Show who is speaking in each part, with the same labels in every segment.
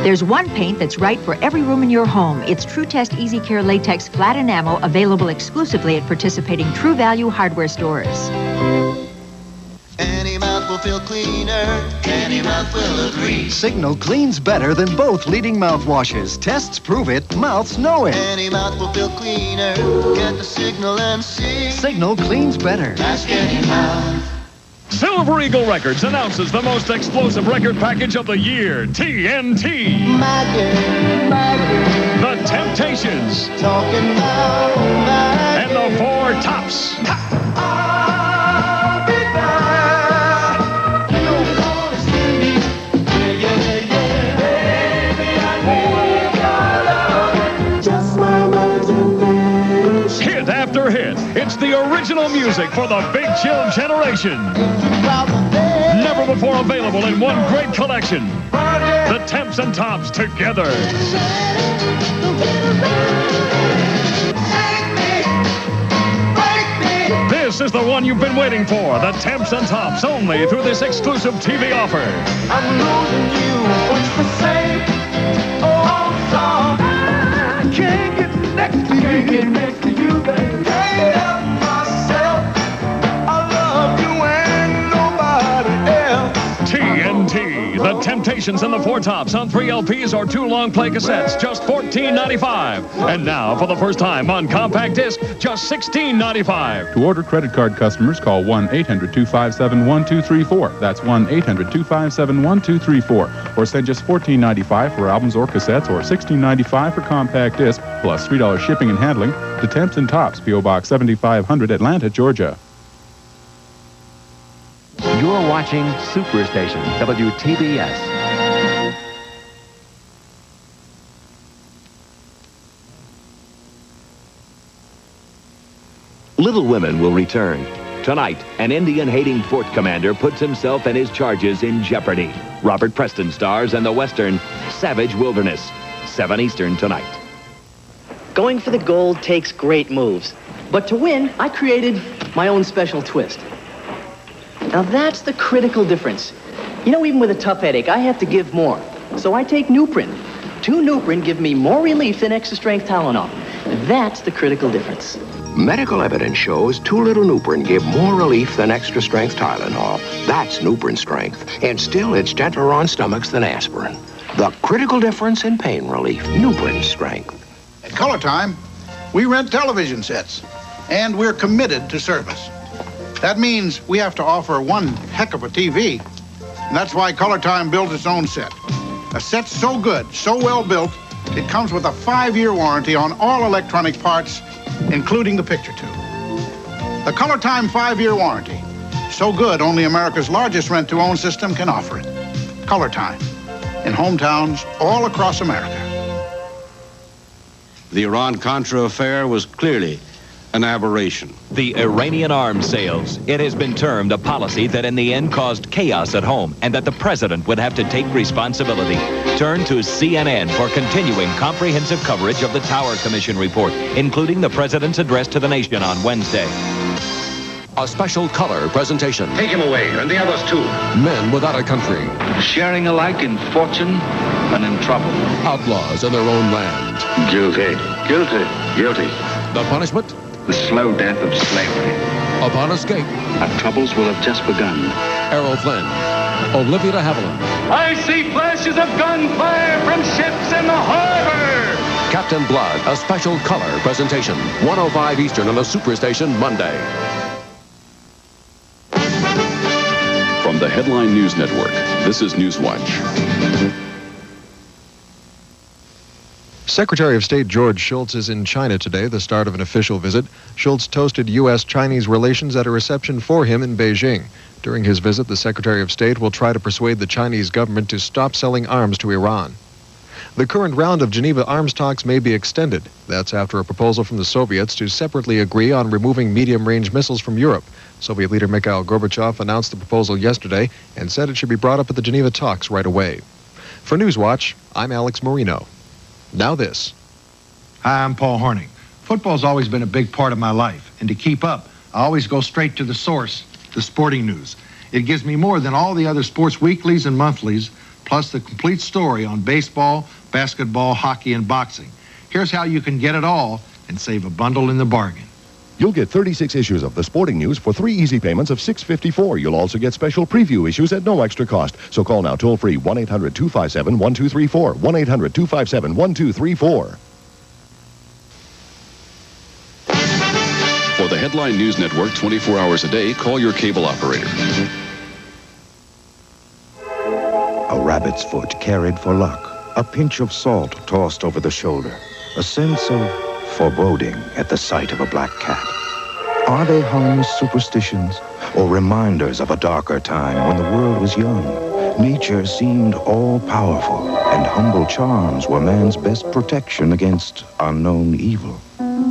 Speaker 1: There's one paint that's right for every room in your home. It's True Test Easy Care Latex Flat Enamel, available exclusively at participating True Value hardware stores.
Speaker 2: Any mouth will feel cleaner. Any mouth will agree.
Speaker 3: Signal cleans better than both leading mouthwashes. Tests prove it. Mouths know it.
Speaker 2: Any mouth will feel cleaner. Get the Signal and see.
Speaker 3: Signal cleans better.
Speaker 2: Ask any mouth.
Speaker 4: Silver Eagle Records announces the most explosive record package of the year, TNT.
Speaker 2: Magic.
Speaker 4: The Temptations.
Speaker 2: Talking about magic.
Speaker 4: And the Four Tops.
Speaker 2: I'll be there. You're gonna see me. Yeah. Baby, I need your love. Just my imagination.
Speaker 4: Hit after hit. It's the original music for the Big Chill generation. Never before available in one great collection. The Temps and Tops together. This is the one you've been waiting for. The Temps and Tops, only through this exclusive TV offer.
Speaker 2: I'm losing you. What you say? Oh, I'm sorry. I can't get next to you. Can't get next to you, baby. Can't help myself. I love you and nobody else.
Speaker 4: TNT, The Temptations and the Four Tops on 3 LPs or 2 long play cassettes, just $14.95. And now, for the first time on compact disc, just $16.95.
Speaker 5: To order, credit card customers call 1-800-257-1234. That's 1-800-257-1234. Or send just $14.95 for albums or cassettes, or $16.95 for compact disc, plus $3 shipping and handling. To Temps and Tops, P.O. Box 7500, Atlanta, Georgia.
Speaker 6: You're watching SuperStation WTBS.
Speaker 7: Little Women will return. Tonight, an Indian-hating fort commander puts himself and his charges in jeopardy. Robert Preston stars in the Western Savage Wilderness. 7 Eastern tonight.
Speaker 8: Going for the gold takes great moves. But to win, I created my own special twist. Now that's the critical difference. You know, even with a tough headache, I have to give more. So I take Nuprin. 2 Nuprin give me more relief than extra-strength Tylenol. That's the critical difference.
Speaker 9: Medical evidence shows 2 little Nuprin give more relief than extra-strength Tylenol. That's Nuprin strength. And still, it's gentler on stomachs than aspirin. The critical difference in pain relief, Nuprin strength.
Speaker 10: At Color Time, we rent television sets, and we're committed to service. That means we have to offer one heck of a TV. And that's why Color Time builds its own set. A set so good, so well built, it comes with a 5-year warranty on all electronic parts, including the picture tube. The Color Time 5-year warranty. So good, only America's largest rent-to-own system can offer it. Color Time. In hometowns all across America.
Speaker 11: The Iran-Contra affair was clearly an aberration.
Speaker 7: The Iranian arms sales. It has been termed a policy that in the end caused chaos at home and that the president would have to take responsibility. Turn to CNN for continuing comprehensive coverage of the Tower Commission report, including the president's address to the nation on Wednesday.
Speaker 12: A special color presentation.
Speaker 13: Take him away, and the others too.
Speaker 12: Men without a country.
Speaker 13: Sharing alike in fortune and in trouble.
Speaker 12: Outlaws in their own land.
Speaker 13: Guilty. Guilty. Guilty.
Speaker 12: The punishment?
Speaker 13: The slow death of slavery.
Speaker 12: Upon escape.
Speaker 13: Our troubles will have just begun.
Speaker 12: Errol Flynn. Olivia de Havilland.
Speaker 13: I see flashes of gunfire from ships in the harbor.
Speaker 12: Captain Blood, a special color presentation. 105 Eastern on the SuperStation Monday.
Speaker 14: From the Headline News Network, this is Newswatch.
Speaker 15: Secretary of State George Shultz is in China today, the start of an official visit. Shultz toasted U.S.-Chinese relations at a reception for him in Beijing. During his visit, the Secretary of State will try to persuade the Chinese government to stop selling arms to Iran. The current round of Geneva arms talks may be extended. That's after a proposal from the Soviets to separately agree on removing medium-range missiles from Europe. Soviet leader Mikhail Gorbachev announced the proposal yesterday and said it should be brought up at the Geneva talks right away. For Newswatch, I'm Alex Marino. Now this.
Speaker 16: Hi, I'm Paul Horning. Football's always been a big part of my life, and to keep up, I always go straight to the source, the sporting news. It gives me more than all the other sports weeklies and monthlies, plus the complete story on baseball, basketball, hockey, and boxing. Here's how you can get it all and save a bundle in the bargain.
Speaker 17: You'll get 36 issues of the sporting news for 3 easy payments of $6.54. You'll also get special preview issues at no extra cost. So call now toll-free 1-800-257-1234. 1-800-257-1234.
Speaker 14: For the Headline News Network 24 hours a day, call your cable operator.
Speaker 18: A rabbit's foot carried for luck. A pinch of salt tossed over the shoulder. A sense of foreboding at the sight of a black cat. Are they harmless superstitions or reminders of a darker time when the world was young? Nature seemed all-powerful, and humble charms were man's best protection against unknown evil.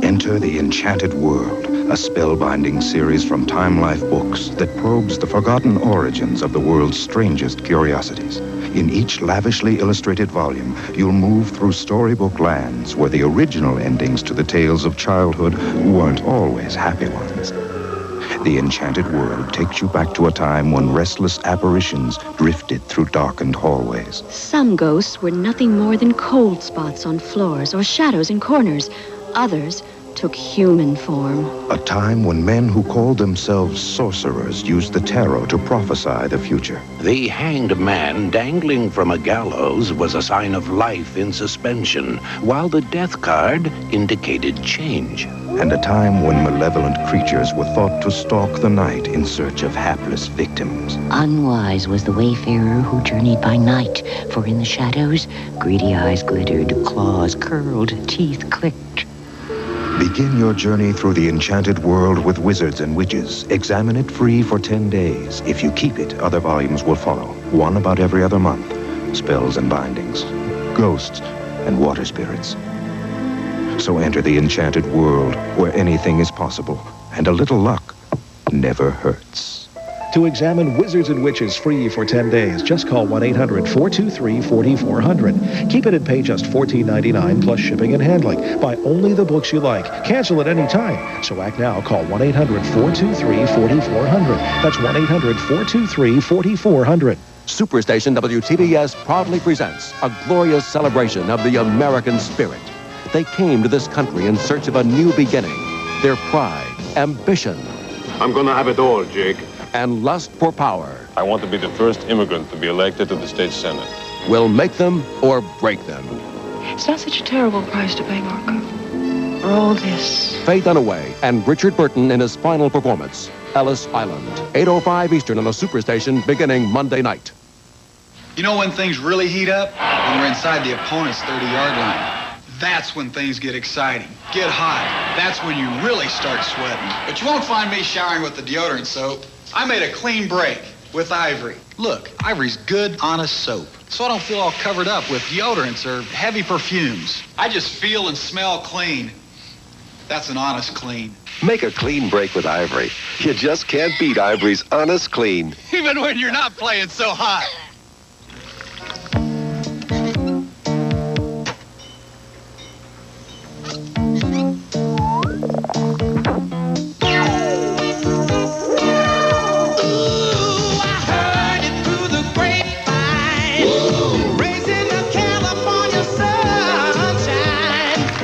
Speaker 18: Enter the Enchanted World, a spellbinding series from Time Life Books that probes the forgotten origins of the world's strangest curiosities. In each lavishly illustrated volume, you'll move through storybook lands where the original endings to the tales of childhood weren't always happy ones. The Enchanted World takes you back to a time when restless apparitions drifted through darkened hallways.
Speaker 19: Some ghosts were nothing more than cold spots on floors or shadows in corners. Others took human form.
Speaker 18: A time when men who called themselves sorcerers used the tarot to prophesy the future.
Speaker 9: The hanged man dangling from a gallows was a sign of life in suspension, while the death card indicated change.
Speaker 18: And a time when malevolent creatures were thought to stalk the night in search of hapless victims.
Speaker 20: Unwise was the wayfarer who journeyed by night, for in the shadows, greedy eyes glittered, claws curled, teeth clicked.
Speaker 18: Begin your journey through the Enchanted World with Wizards and Witches. Examine it free for 10 days. If you keep it, other volumes will follow. One about every other month. Spells and bindings, ghosts and water spirits. So enter the Enchanted World where anything is possible, and a little luck never hurts.
Speaker 21: To examine Wizards and Witches free for 10 days, just call 1-800-423-4400. Keep it and pay just $14.99 plus shipping and handling. Buy only the books you like. Cancel at any time. So act now. Call 1-800-423-4400. That's 1-800-423-4400.
Speaker 12: SuperStation WTBS proudly presents a glorious celebration of the American spirit. They came to this country in search of a new beginning. Their pride, ambition.
Speaker 22: I'm gonna have it all, Jake.
Speaker 12: And lust for power.
Speaker 22: I want to be the first immigrant to be elected to the state senate.
Speaker 12: Will make them or break them.
Speaker 23: It's not such a terrible price to pay, Marco. For all this.
Speaker 12: Faye Dunaway and Richard Burton in his final performance, Ellis Island. 8:05 Eastern on the SuperStation, beginning Monday night.
Speaker 24: You know when things really heat up? When we're inside the opponent's 30-yard line. That's when things get exciting, get hot. That's when you really start sweating. But you won't find me showering with the deodorant soap. I made a clean break with Ivory. Look, Ivory's good, honest soap. So I don't feel all covered up with deodorants or heavy perfumes. I just feel and smell clean. That's an honest clean.
Speaker 25: Make a clean break with Ivory. You just can't beat Ivory's honest clean.
Speaker 24: Even when you're not playing so hot.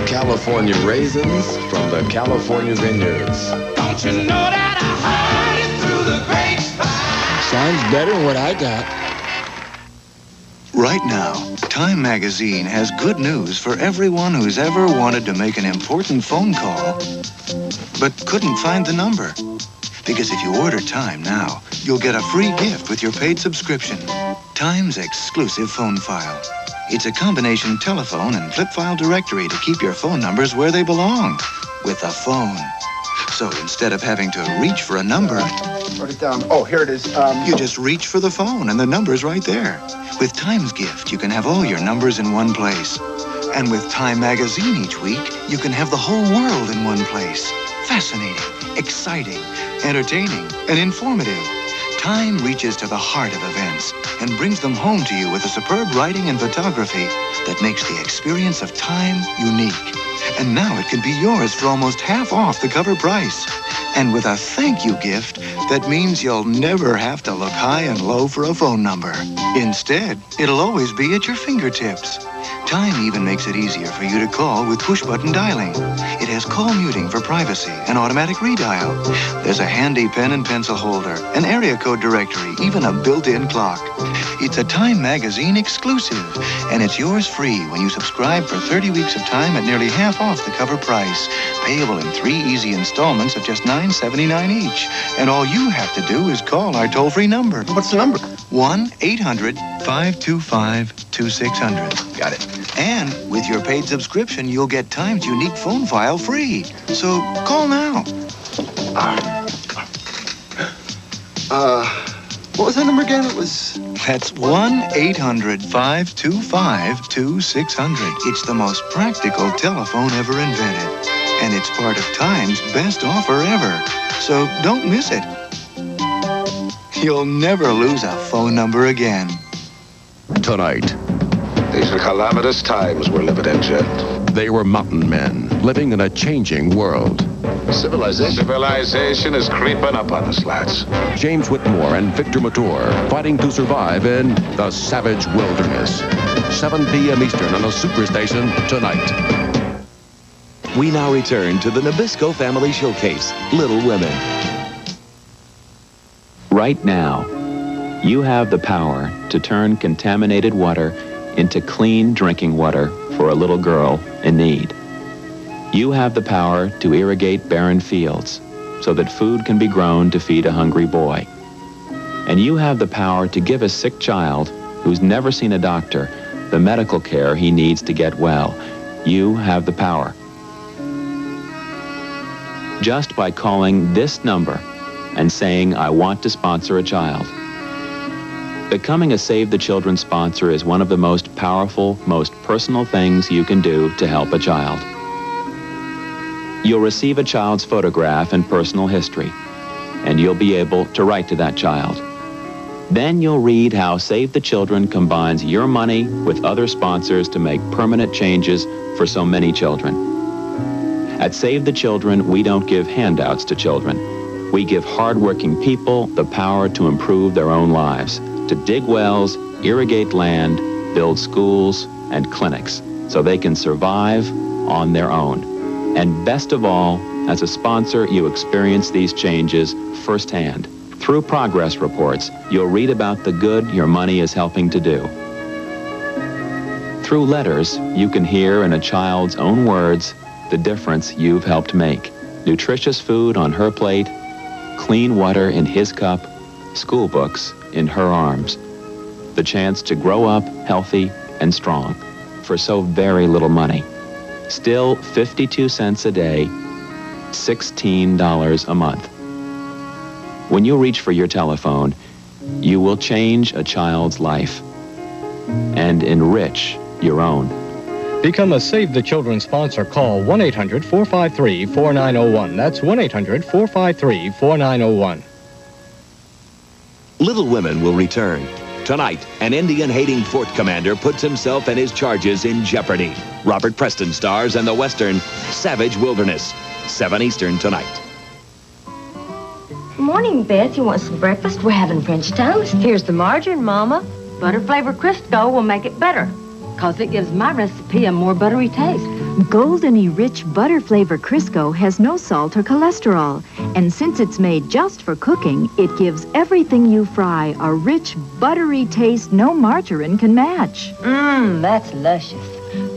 Speaker 26: California raisins from the California vineyards.
Speaker 2: Don't you know that I heard it through the grapevine?
Speaker 27: Sounds better than what I got.
Speaker 28: Right now, Time Magazine has good news for everyone who's ever wanted to make an important phone call, but couldn't find the number. Because if you order Time now, you'll get a free gift with your paid subscription. Time's exclusive phone file. It's a combination telephone and flip file directory to keep your phone numbers where they belong, with a phone. So instead of having to reach for a number,
Speaker 29: write it down. Oh, here it is.
Speaker 28: You just reach for the phone and the number's right there. With Time's gift, you can have all your numbers in one place. And with Time Magazine each week, you can have the whole world in one place. Fascinating, exciting, entertaining, and informative. Time reaches to the heart of events and brings them home to you with a superb writing and photography that makes the experience of Time unique. And now it can be yours for almost half off the cover price. And with a thank you gift, that means you'll never have to look high and low for a phone number. Instead, it'll always be at your fingertips. Time even makes it easier for you to call with push-button dialing. It has call muting for privacy and automatic redial. There's a handy pen and pencil holder, an area code directory, even a built-in clock. It's a Time magazine exclusive, and it's yours free when you subscribe for 30 weeks of Time at nearly half off the cover price, payable in 3 easy installments of just $9.79 each. And all you have to do is call our toll-free number.
Speaker 29: What's the number?
Speaker 28: 1-800-525-2600. Got it. And with your paid subscription, you'll get Time's unique phone file free. So call now.
Speaker 29: What was that number again? It was...
Speaker 28: That's 1-800-525-2600. It's the most practical telephone ever invented. And it's part of Time's best offer ever. So don't miss it. You'll never lose a phone number again.
Speaker 12: Tonight,
Speaker 26: These are calamitous times we're living in, Jet.
Speaker 12: they were mountain men living in a changing world.
Speaker 26: Civilization is creeping up on us, lads.
Speaker 12: James Whitmore and Victor Mature fighting to survive in the savage wilderness. 7 p.m. Eastern on the SuperStation tonight.
Speaker 1: We now return to the Nabisco Family Showcase, Little Women.
Speaker 3: Right now, you have the power to turn contaminated water into clean drinking water for a little girl in need. You have the power to irrigate barren fields so that food can be grown to feed a hungry boy. And you have the power to give a sick child who's never seen a doctor the medical care he needs to get well. You have the power. Just by calling this number and saying, "I want to sponsor a child." Becoming a Save the Children sponsor is one of the most powerful, most personal things you can do to help a child. You'll receive a child's photograph and personal history, and you'll be able to write to that child. Then you'll read how Save the Children combines your money with other sponsors to make permanent changes for so many children. At Save the Children, we don't give handouts to children. We give hardworking people the power to improve their own lives, to dig wells, irrigate land, build schools and clinics so they can survive on their own. And best of all, as a sponsor, you experience these changes firsthand. Through progress reports, you'll read about the good your money is helping to do. Through letters, you can hear in a child's own words the difference you've helped make. Nutritious food on her plate, clean water in his cup, school books in her arms. The chance to grow up healthy and strong for so very little money. Still 52 cents a day, $16 a month. When you reach for your telephone, you will change a child's life and enrich your own.
Speaker 4: Become a Save the Children sponsor. Call 1-800-453-4901. That's 1-800-453-4901.
Speaker 1: Little Women will return. Tonight, an Indian-hating fort commander puts himself and his charges in jeopardy. Robert Preston stars in the Western Savage Wilderness. 7 Eastern tonight.
Speaker 5: Morning, Beth. You want some breakfast? We're having French toast. Here's the margarine, Mama. Butter-flavored Crisco will make it better, because it gives my recipe a more buttery taste.
Speaker 6: Goldeny rich butter flavor Crisco has no salt or cholesterol. And since it's made just for cooking, it gives everything you fry a rich, buttery taste no margarine can match.
Speaker 5: That's luscious.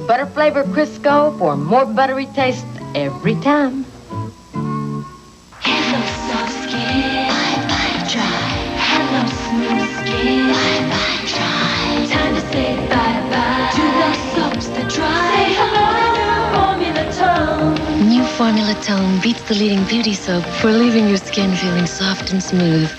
Speaker 5: Butter flavored Crisco for more buttery taste every time.
Speaker 2: Hello, soft skin. Bye-bye, dry. Hello, smooth skin. Bye-bye, dry. Time to say bye-bye to the soaps that dry. Say hello to Formula Tone.
Speaker 7: New Formula Tone beats the leading beauty soap for leaving your skin feeling soft and smooth.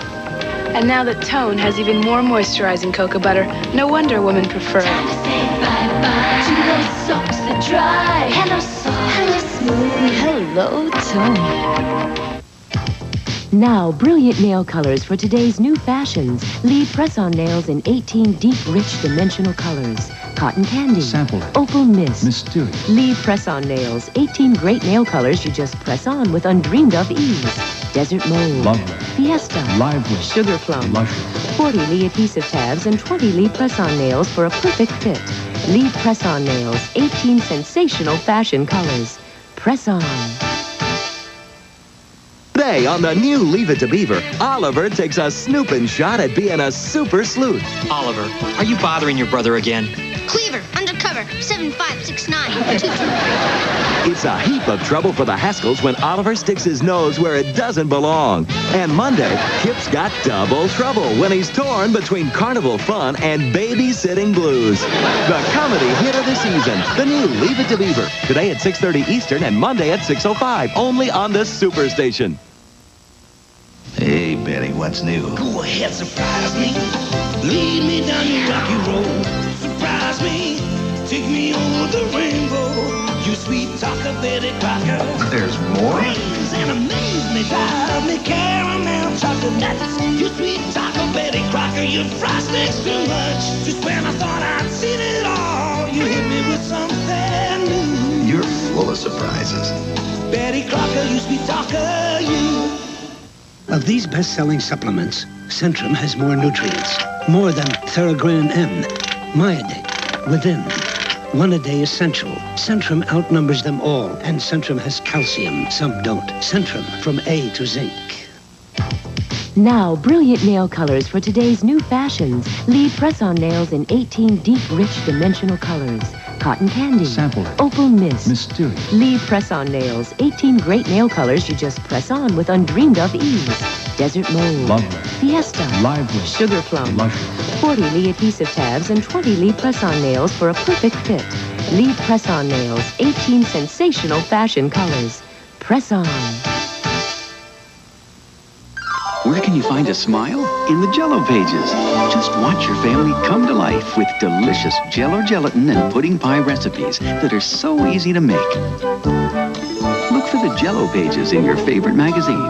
Speaker 23: And now that Tone has even more moisturizing cocoa butter, no wonder women prefer it.
Speaker 2: Time to say bye-bye to those soaps that dry. Hello, soft. Hello, smooth.
Speaker 7: Hello, Tone. Now, brilliant nail colors for today's new fashions. Leave press-on nails in 18 deep, rich, dimensional colors. Cotton candy.
Speaker 8: Sample.
Speaker 7: Opal mist.
Speaker 8: Mysterious.
Speaker 7: Leave press-on nails. 18 great nail colors you just press on with undreamed of ease. Desert Mold,
Speaker 8: Lovely.
Speaker 7: Fiesta,
Speaker 8: Lively.
Speaker 7: Sugar Plum,
Speaker 8: Luscious.
Speaker 7: 40 Lee adhesive tabs and 20 Lee press-on nails for a perfect fit. Lee press-on nails, 18 sensational fashion colors. Press on.
Speaker 1: Today on the new Leave It to Beaver, Oliver takes a snooping shot at being a super sleuth.
Speaker 10: Oliver, are you bothering your brother again?
Speaker 11: Cleaver, undercover, 7569.
Speaker 1: It's a heap of trouble for the Haskells when Oliver sticks his nose where it doesn't belong. And Monday, Kip's got double trouble when he's torn between carnival fun and babysitting blues. The comedy hit of the season, the new Leave It to Beaver. Today at 6:30 Eastern and Monday at 6:05, only on the SuperStation.
Speaker 13: Hey, Betty, what's new?
Speaker 2: Go ahead, surprise me. Lead me down your rocky road. Surprise me. Take me over the rainbow. You sweet talker, Betty Crocker.
Speaker 13: There's more?
Speaker 2: Praise and amaze me. Drive me caramel chocolate nuts. You sweet talker, Betty Crocker. Your frosting's too much. Just when I thought I'd seen it all, you hit me with something new.
Speaker 13: You're full of surprises.
Speaker 2: Betty Crocker, you sweet talker, you.
Speaker 14: Of these best-selling supplements, Centrum has more nutrients, more than Thorogran M, Myade, Within. One a day essential. Centrum outnumbers them all, and Centrum has calcium. Some don't. Centrum, from A to zinc.
Speaker 7: Now, brilliant nail colors for today's new fashions. Lee press-on nails in 18 deep, rich, dimensional colors. Cotton candy.
Speaker 8: Sample it.
Speaker 7: Opal mist.
Speaker 8: Mysterious.
Speaker 7: Lee press-on nails. 18 great nail colors you just press on with undreamed-of ease. Desert Mold.
Speaker 8: Lovely.
Speaker 7: Fiesta.
Speaker 8: Lively.
Speaker 7: Sugar Plum.
Speaker 8: Luscious.
Speaker 7: 40 Lee adhesive tabs and 20 Lee press-on nails for a perfect fit. Lee press-on nails. 18 sensational fashion colors. Press on.
Speaker 15: Where can you find a smile? In the Jell-O pages. Just watch your family come to life with delicious Jell-O gelatin and pudding pie recipes that are so easy to make. Look for the Jell-O pages in your favorite magazine.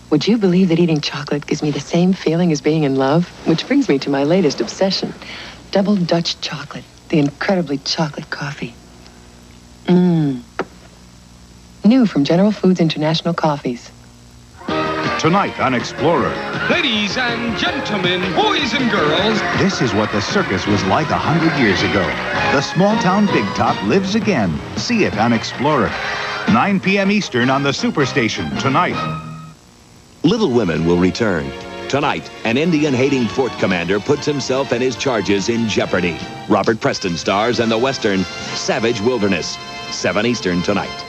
Speaker 16: Would you believe that eating chocolate gives me the same feeling as being in love? Which brings me to my latest obsession. Double Dutch chocolate. The incredibly chocolate coffee. New from General Foods International Coffees.
Speaker 17: Tonight on Explorer.
Speaker 19: Ladies and gentlemen, boys and girls.
Speaker 17: This is what the circus was like 100 years ago. The small-town Big Top lives again. See it on Explorer. 9 p.m. Eastern on the SuperStation tonight.
Speaker 1: Little Women will return. Tonight, an Indian-hating fort commander puts himself and his charges in jeopardy. Robert Preston stars in the Western Savage Wilderness. 7 Eastern tonight.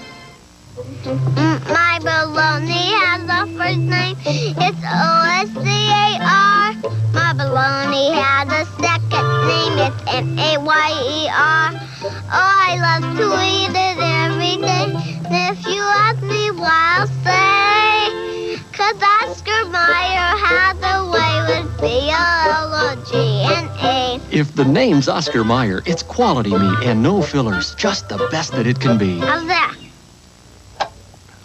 Speaker 30: My baloney has a first name. It's O-S-C-A-R. My baloney has a second name. It's M-A-Y-E-R. Oh, I love to eat it every day. And if you ask me why, I'll say, 'cause Oscar Mayer had a way with B-L-O-G-N-A.
Speaker 31: If the name's Oscar Mayer, it's quality meat and no fillers. Just the best that it can be.
Speaker 30: How's that?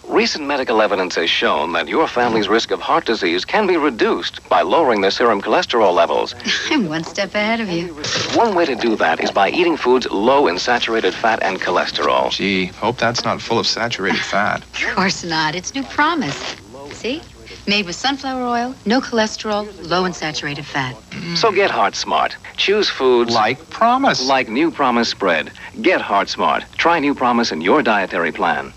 Speaker 32: Recent medical evidence has shown that your family's risk of heart disease can be reduced by lowering their serum cholesterol levels.
Speaker 33: I'm one step ahead of you.
Speaker 32: One way to do that is by eating foods low in saturated fat and cholesterol.
Speaker 28: Gee, hope that's not full of saturated fat.
Speaker 33: Of course not. It's New Promise. See? Made with sunflower oil, no cholesterol, low in saturated fat.
Speaker 32: So get heart smart. Choose foods
Speaker 28: like Promise.
Speaker 32: Like New Promise spread. Get heart smart. Try New Promise in your dietary plan.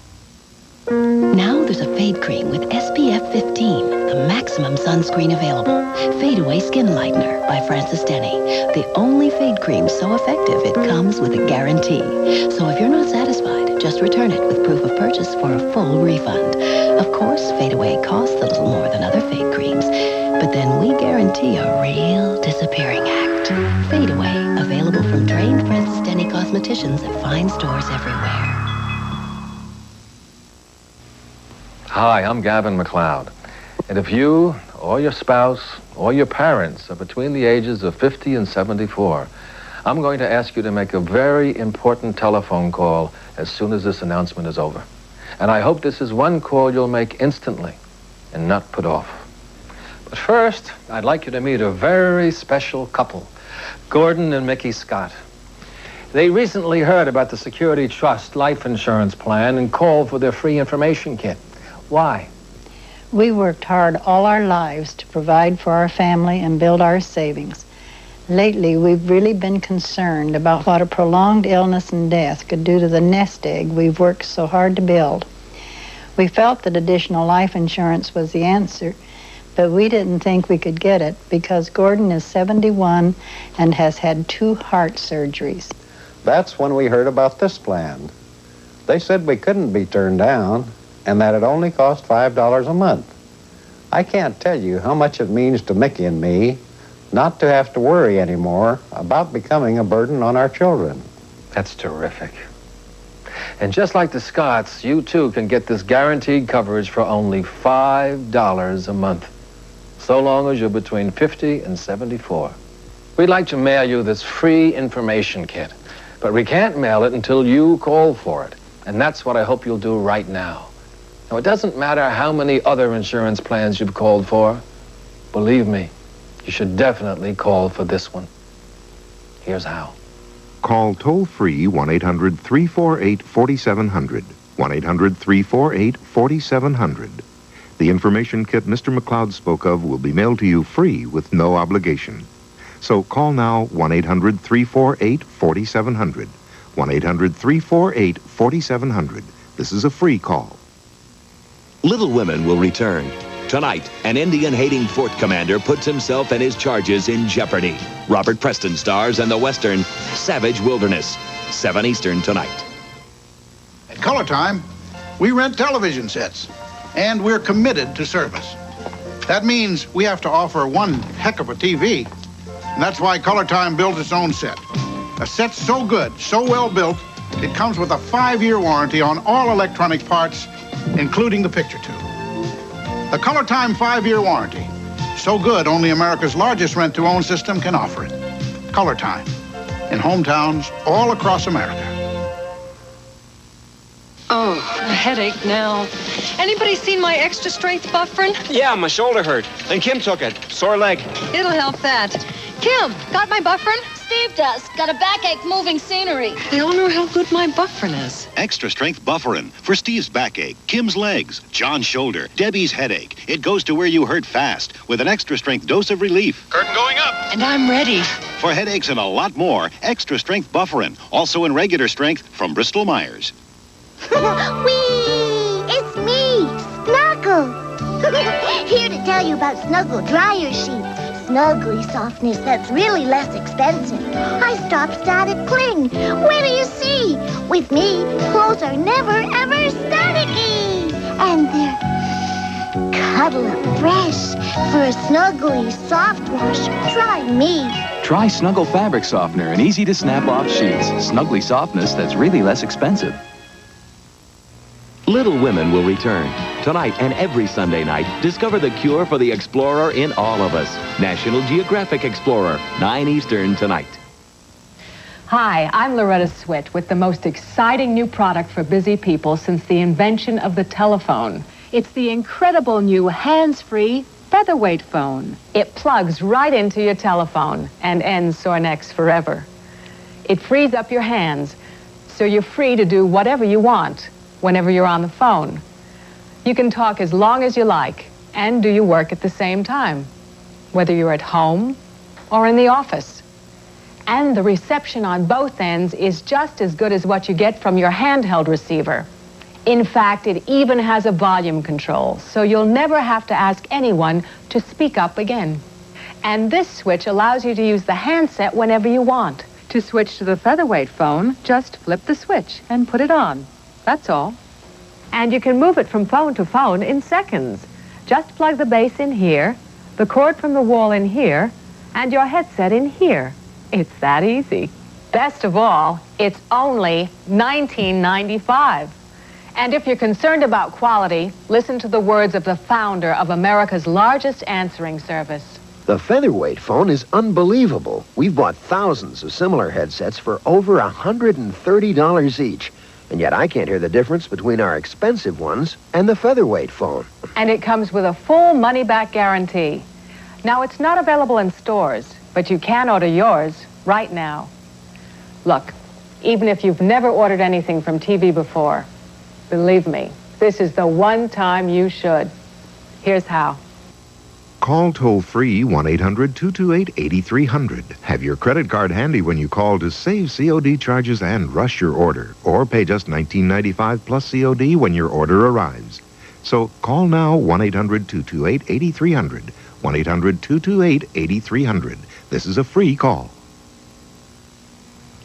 Speaker 34: Now there's a fade cream with SPF 15, the maximum sunscreen available. Fade Away Skin Lightener by Francis Denny. The only fade cream so effective it comes with a guarantee. So if you're not satisfied, just return it with proof of purchase for a full refund. Of course, Fade Away costs a little more than other fade creams, but then we guarantee a real disappearing act. Fade Away, available from trained Francis Denny cosmeticians at fine stores everywhere.
Speaker 35: Hi, I'm Gavin McLeod. And if you, or your spouse, or your parents are between the ages of 50 and 74, I'm going to ask you to make a very important telephone call as soon as this announcement is over. And I hope this is one call you'll make instantly and not put off. But first, I'd like you to meet a very special couple, Gordon and Mickey Scott. They recently heard about the Security Trust life insurance plan and called for their free information kit. Why?
Speaker 3: We worked hard all our lives to provide for our family and build our savings. Lately, we've really been concerned about what a prolonged illness and death could do to the nest egg we've worked so hard to build. We felt that additional life insurance was the answer, but we didn't think we could get it because Gordon is 71 and has had 2 heart surgeries.
Speaker 4: That's when we heard about this plan. They said we couldn't be turned down and that it only cost $5 a month. I can't tell you how much it means to Mickey and me not to have to worry anymore about becoming a burden on our children.
Speaker 35: That's terrific. And just like the Scotts, you too can get this guaranteed coverage for only $5 a month, so long as you're between 50 and 74. We'd like to mail you this free information kit, but we can't mail it until you call for it. And that's what I hope you'll do right now. Now, it doesn't matter how many other insurance plans you've called for. Believe me, you should definitely call for this one. Here's how.
Speaker 6: Call toll-free 1-800-348-4700. 1-800-348-4700. The information kit Mr. McLeod spoke of will be mailed to you free with no obligation. So call now 1-800-348-4700. 1-800-348-4700. This is a free call.
Speaker 1: Little Women will return. Tonight, an Indian-hating fort commander puts himself and his charges in jeopardy. Robert Preston stars in the Western Savage Wilderness. 7 Eastern tonight.
Speaker 8: At Color Time, we rent television sets, and we're committed to service. That means we have to offer one heck of a TV, and that's why Color Time builds its own set. A set so good, so well built, it comes with a 5-year warranty on all electronic parts, including the picture tube. The Color Time 5-year warranty. So good, only America's largest rent-to-own system can offer it. Color Time. In hometowns all across America.
Speaker 23: Oh, a headache now. Anybody seen my extra strength bufferin?
Speaker 10: Yeah, my shoulder hurt. And Kim took it. Sore leg.
Speaker 23: It'll help that. Kim, got my bufferin?
Speaker 11: Steve does. Got a backache moving scenery.
Speaker 23: I don't know how good my bufferin is.
Speaker 9: Extra strength bufferin for Steve's backache, Kim's legs, John's shoulder, Debbie's headache. It goes to where you hurt fast with an extra strength dose of relief.
Speaker 19: Curtain going up.
Speaker 23: And I'm ready.
Speaker 9: For headaches and a lot more, extra strength bufferin, also in regular strength from Bristol Myers.
Speaker 30: Whee! It's me, Snuggle. Here to tell you about Snuggle dryer sheets. Snuggly softness that's really less expensive. I stop static cling. Where do you see? With me, clothes are never, ever staticky. And they're cuddle up fresh. For a snuggly soft wash, try me.
Speaker 12: Try Snuggle Fabric Softener and easy to snap off sheets. Snuggly softness that's really less expensive.
Speaker 1: Little Women will return. Tonight and every Sunday night, discover the cure for the explorer in all of us. National Geographic Explorer, 9 Eastern tonight.
Speaker 18: Hi, I'm Loretta Swit with the most exciting new product for busy people since the invention of the telephone. It's the incredible new hands-free featherweight phone. It plugs right into your telephone and ends sore necks forever. It frees up your hands, so you're free to do whatever you want whenever you're on the phone. You can talk as long as you like and do your work at the same time, whether you're at home or in the office. And the reception on both ends is just as good as what you get from your handheld receiver. In fact, it even has a volume control, so you'll never have to ask anyone to speak up again. And this switch allows you to use the handset whenever you want. To switch to the featherweight phone, just flip the switch and put it on. That's all. And you can move it from phone to phone in seconds. Just plug the base in here, the cord from the wall in here, and your headset in here. It's that easy. Best of all, it's only $19.95. And if you're concerned about quality, listen to the words of the founder of America's largest answering service.
Speaker 20: The featherweight phone is unbelievable. We've bought thousands of similar headsets for over $130 each. And yet I can't hear the difference between our expensive ones and the featherweight phone.
Speaker 18: And it comes with a full money-back guarantee. Now, it's not available in stores, but you can order yours right now. Look, even if you've never ordered anything from TV before, believe me, this is the one time you should. Here's how.
Speaker 6: Call toll-free 1-800-228-8300. Have your credit card handy when you call to save COD charges and rush your order. Or pay just $19.95 plus COD when your order arrives. So call now 1-800-228-8300. 1-800-228-8300. This is a free call.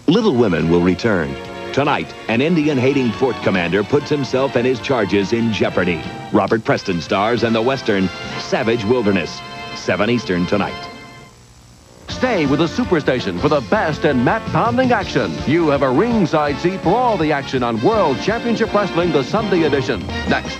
Speaker 1: Little Women will return. Tonight, an Indian-hating fort commander puts himself and his charges in jeopardy. Robert Preston stars in the Western Savage Wilderness. 7 Eastern tonight.
Speaker 2: Stay with the SuperStation for the best in mat-pounding action. You have a ringside seat for all the action on World Championship Wrestling, the Sunday edition. Next.